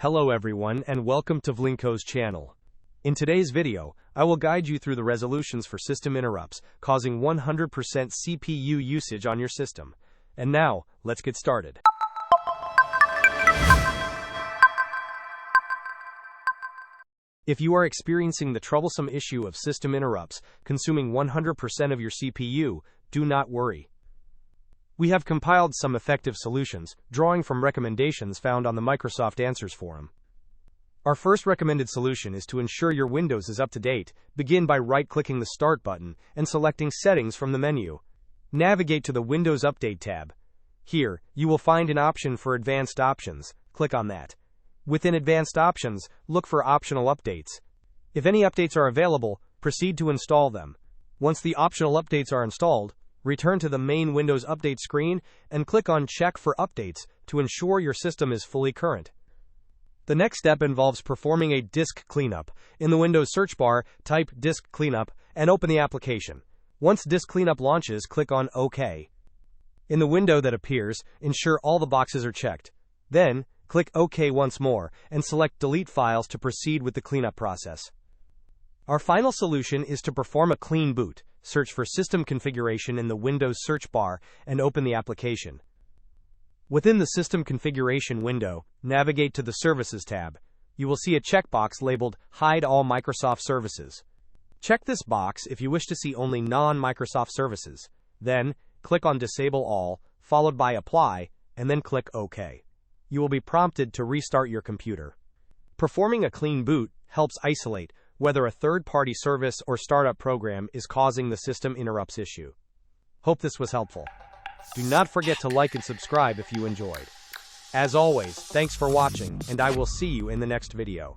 Hello everyone and welcome to Vlinko's channel. In today's video, I will guide you through the resolutions for system interrupts causing 100% CPU usage on your system. And now, let's get started. If you are experiencing the troublesome issue of system interrupts consuming 100% of your CPU, do not worry. We have compiled some effective solutions, drawing from recommendations found on the Microsoft Answers forum. Our first recommended solution is to ensure your Windows is up to date. Begin by right-clicking the Start button and selecting Settings from the menu. Navigate to the Windows Update tab. Here, you will find an option for Advanced Options. Click on that. Within Advanced Options, look for Optional Updates. If any updates are available, proceed to install them. Once the optional updates are installed, return to the main Windows Update screen and click on Check for Updates to ensure your system is fully current. The next step involves performing a disk cleanup. In the Windows search bar, type Disk Cleanup and open the application. Once Disk Cleanup launches, click on OK. In the window that appears, ensure all the boxes are checked. Then, click OK once more and select Delete Files to proceed with the cleanup process. Our final solution is to perform a clean boot. Search for System Configuration in the Windows search bar and open the application. Within the System Configuration window, navigate to the Services tab. You will see a checkbox labeled Hide All Microsoft Services. Check this box if you wish to see only non-Microsoft services. Then, click on Disable All, followed by Apply, and then click OK. You will be prompted to restart your computer. Performing a clean boot helps isolate whether a third-party service or startup program is causing the system interrupts issue. Hope this was helpful. Do not forget to like and subscribe if you enjoyed. As always, thanks for watching, and I will see you in the next video.